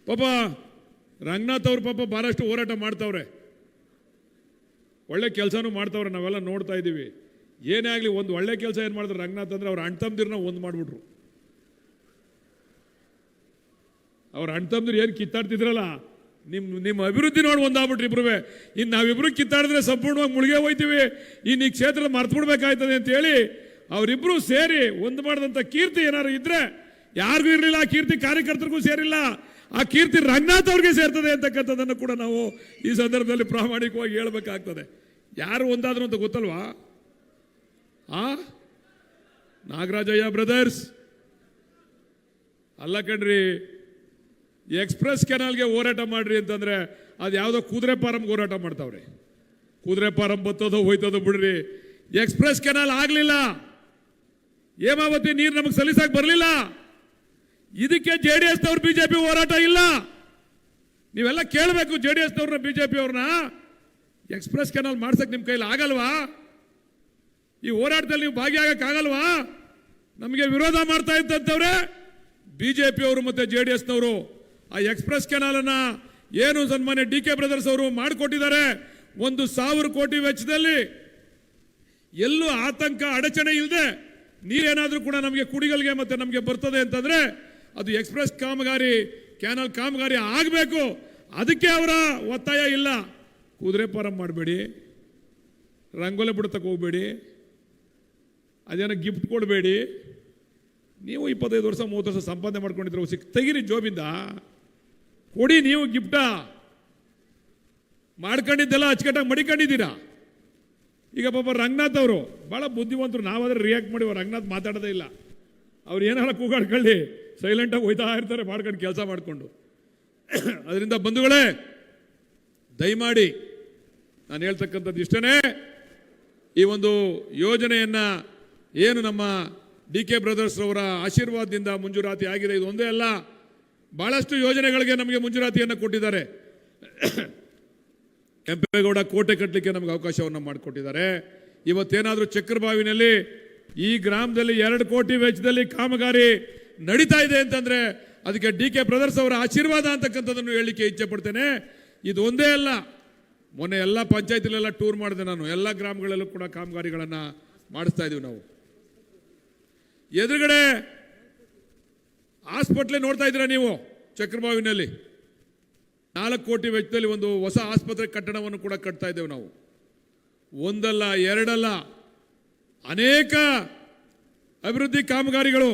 ಪಾಪ ರಂಗನಾಥ್ ಅವ್ರ ಪಾಪ ಭಾಳಷ್ಟು ಹೋರಾಟ ಮಾಡ್ತಾವ್ರೆ, ಒಳ್ಳೆ ಕೆಲಸನೂ ಮಾಡ್ತಾವ್ರೆ, ನಾವೆಲ್ಲ ನೋಡ್ತಾ ಇದ್ದೀವಿ. ಏನೇ ಆಗಲಿ ಒಂದು ಒಳ್ಳೆ ಕೆಲಸ ಏನು ಮಾಡಿದ್ರು ರಂಗನಾಥ್ ಅಂದರೆ ಅವ್ರ ಅಣ್ಣ ತಮ್ಮದಿರನ್ನ ಒಂದು ಮಾಡಿಬಿಟ್ರು. ಅವ್ರ ಅಣ್ಣ ತಮ್ಮದಿರು ಏನು ಕಿತ್ತಾಡ್ತಿದ್ರಲ್ಲ, ನಿಮ್ಮ ಅಭಿವೃದ್ಧಿ ನೋಡಿ ಒಂದಾಗ್ಬಿಟ್ರಿ ಇಬ್ರುವೆ. ಇನ್ನು ನಾವಿಬ್ರು ಕಿತ್ತಾಡಿದ್ರೆ ಸಂಪೂರ್ಣವಾಗಿ ಮುಳುಗೇ ಹೋಯ್ತೀವಿ, ಇನ್ನು ಈ ಕ್ಷೇತ್ರ ಮರ್ತು ಬಿಡ್ಬೇಕಾಯ್ತದೆ ಅಂತೇಳಿ ಅವರಿಬ್ರು ಸೇರಿ ಒಂದು ಮಾಡಿದಂಥ ಕೀರ್ತಿ ಏನಾದ್ರು ಇದ್ರೆ ಯಾರಿಗೂ ಇರಲಿಲ್ಲ, ಆ ಕೀರ್ತಿ ಕಾರ್ಯಕರ್ತರಿಗೂ ಸೇರಿಲ್ಲ, ಆ ಕೀರ್ತಿ ರಂಗನಾಥ್ ಅವ್ರಿಗೆ ಸೇರ್ತದೆ ಅಂತಕ್ಕಂಥದ್ದನ್ನು ಕೂಡ ನಾವು ಈ ಸಂದರ್ಭದಲ್ಲಿ ಪ್ರಾಮಾಣಿಕವಾಗಿ ಹೇಳ್ಬೇಕಾಗ್ತದೆ. ಯಾರು ಒಂದಾದ್ರು ಅಂತ ಗೊತ್ತಲ್ವಾ? ನಾಗರಾಜಯ್ಯ ಬ್ರದರ್ಸ್ ಅಲ್ಲ ಕಣ್ರಿ. ಎಕ್ಸ್ಪ್ರೆಸ್ ಕೆನಾಲ್ಗೆ ಹೋರಾಟ ಮಾಡ್ರಿ ಅಂತಂದ್ರೆ ಅದು ಯಾವುದೋ ಕುದುರೆ ಫಾರಮ್ಗೆ ಹೋರಾಟ ಮಾಡ್ತಾವ್ರೆ. ಕುದುರೆ ಫಾರಮ್ ಬತ್ತೋದೋ ಹೋಯ್ತದೋ ಬಿಡ್ರಿ, ಎಕ್ಸ್ಪ್ರೆಸ್ ಕೆನಾಲ್ ಆಗಲಿಲ್ಲ, ಹೇಮಾವತಿ ನೀರು ನಮಗೆ ಸಲ್ಲಿಸಕ್ಕೆ ಬರಲಿಲ್ಲ. ಇದಕ್ಕೆ JDS ನವರು ಬಿಜೆಪಿ ಹೋರಾಟ ಇಲ್ಲ. ನೀವೆಲ್ಲ ಕೇಳಬೇಕು JDS ನವ್ರನ್ನ, ಬಿಜೆಪಿ ಅವ್ರನ್ನ. ಎಕ್ಸ್ಪ್ರೆಸ್ ಕೆನಾಲ್ ಮಾಡ್ಸಕ್ಕೆ ನಿಮ್ಮ ಕೈಲಿ ಆಗಲ್ವಾ? ಈ ಹೋರಾಟದಲ್ಲಿ ನೀವು ಭಾಗಿಯಾಗಕ್ಕಾಗಲ್ವಾ? ನಮಗೆ ವಿರೋಧ ಮಾಡ್ತಾ ಇದ್ದಂಥವ್ರೆ ಬಿಜೆಪಿ ಅವರು ಮತ್ತೆ JDS ನವರು. ಆ ಎಕ್ಸ್ಪ್ರೆಸ್ ಕೆನಾಲನ್ನ ಏನು ಸನ್ಮಾನ್ಯ DK ಬ್ರದರ್ಸ್ ಅವರು ಮಾಡಿಕೊಟ್ಟಿದ್ದಾರೆ, 1,000 ಕೋಟಿ ವೆಚ್ಚದಲ್ಲಿ, ಎಲ್ಲೂ ಆತಂಕ ಅಡಚಣೆ ಇಲ್ಲದೆ ನೀರೇನಾದರೂ ಕೂಡ ನಮಗೆ ಕುಡಿಗಳಿಗೆ ಮತ್ತೆ ನಮಗೆ ಬರ್ತದೆ ಅಂತಂದ್ರೆ ಅದು ಎಕ್ಸ್ಪ್ರೆಸ್ ಕಾಮಗಾರಿ, ಕ್ಯಾನಲ್ ಕಾಮಗಾರಿ ಆಗಬೇಕು. ಅದಕ್ಕೆ ಅವರ ಒತ್ತಾಯ ಇಲ್ಲ. ಕುದುರೆ ಫಾರಂ ಮಾಡಬೇಡಿ, ರಂಗೋಲಿ ಬಿಡ್ತಕ್ಕೆ ಹೋಗಬೇಡಿ, ಅದೇನೋ ಗಿಫ್ಟ್ ಕೊಡಬೇಡಿ. ನೀವು 25 ವರ್ಷ 30 ವರ್ಷ ಸಂಪಾದನೆ ಮಾಡ್ಕೊಂಡಿದ್ರು, ತೆಗೀರಿ ಜೋಬಿಂದ, ಕೊಡಿ. ನೀವು ಗಿಫ್ಟ ಮಾಡ್ಕೊಂಡಿದ್ದೆಲ್ಲ ಅಚ್ಚುಕಟ್ಟಾಗಿ ಮಡಿಕೊಂಡಿದ್ದೀರಾ. ಈಗ ಪಾಪ ರಂಗನಾಥ್ ಅವರು ಭಾಳ ಬುದ್ಧಿವಂತರು, ನಾವಾದ್ರೆ ರಿಯಾಕ್ಟ್ ಮಾಡಿ, ರಂಗನಾಥ್ ಮಾತಾಡೋದೇ ಇಲ್ಲ. ಅವ್ರು ಏನಾರ ಕೂಗಾಡ್ಕೊಳ್ಳಿ, ಸೈಲೆಂಟಾಗಿ ಹೋಯ್ತಾ ಇರ್ತಾರೆ ಮಾಡ್ಕೊಂಡು ಕೆಲಸ ಮಾಡಿಕೊಂಡು. ಅದರಿಂದ ಬಂಧುಗಳೇ, ದಯಮಾಡಿ ನಾನು ಹೇಳ್ತಕ್ಕಂಥದ್ದು ಇಷ್ಟೇ. ಈ ಒಂದು ಯೋಜನೆಯನ್ನು ಏನು ನಮ್ಮ DK ಬ್ರದರ್ಸ್ ಅವರ ಆಶೀರ್ವಾದದಿಂದ ಮಂಜೂರಾತಿ ಆಗಿದೆ, ಇದು ಒಂದೇ ಅಲ್ಲ, ಬಹಳಷ್ಟು ಯೋಜನೆಗಳಿಗೆ ನಮಗೆ ಮಂಜೂರಾತಿಯನ್ನು ಕೊಟ್ಟಿದ್ದಾರೆ. ಕೆಂಪೇಗೌಡ ಕೋಟೆ ಕಟ್ಟಲಿಕ್ಕೆ ನಮಗೆ ಅವಕಾಶವನ್ನು ಮಾಡಿಕೊಟ್ಟಿದ್ದಾರೆ. ಇವತ್ತೇನಾದರೂ ಚಕ್ರಬಾವಿನಲ್ಲಿ ಈ ಗ್ರಾಮದಲ್ಲಿ 2 ಕೋಟಿ ವೆಚ್ಚದಲ್ಲಿ ಕಾಮಗಾರಿ ನಡೀತಾ ಇದೆ ಅಂತಂದ್ರೆ ಅದಕ್ಕೆ DK ಬ್ರದರ್ಸ್ ಅವರ ಆಶೀರ್ವಾದ ಅಂತಕ್ಕಂಥದ್ದನ್ನು ಹೇಳಲಿಕ್ಕೆ ಇಚ್ಛೆ ಪಡ್ತೇನೆ. ಇದು ಒಂದೇ ಅಲ್ಲ, ಮೊನ್ನೆ ಎಲ್ಲ ಪಂಚಾಯತಿಲೆಲ್ಲ ಟೂರ್ ಮಾಡಿದೆ ನಾನು, ಎಲ್ಲ ಗ್ರಾಮಗಳಲ್ಲೂ ಕೂಡ ಕಾಮಗಾರಿಗಳನ್ನು ಮಾಡಿಸ್ತಾ ಇದೀವಿ ನಾವು. ಎದುರುಗಡೆ ಹಾಸ್ಪಿಟ್ಲೆ ನೋಡ್ತಾ ಇದ್ದೀರಾ ನೀವು, ಚಕ್ರಬಾವಿನಲ್ಲಿ 4 ಕೋಟಿ ವೆಚ್ಚದಲ್ಲಿ ಒಂದು ಹೊಸ ಆಸ್ಪತ್ರೆ ಕಟ್ಟಡವನ್ನು ಕೂಡ ಕಟ್ತಾ ಇದ್ದೇವೆ ನಾವು. ಒಂದಲ್ಲ ಎರಡಲ್ಲ, ಅನೇಕ ಅಭಿವೃದ್ಧಿ ಕಾಮಗಾರಿಗಳು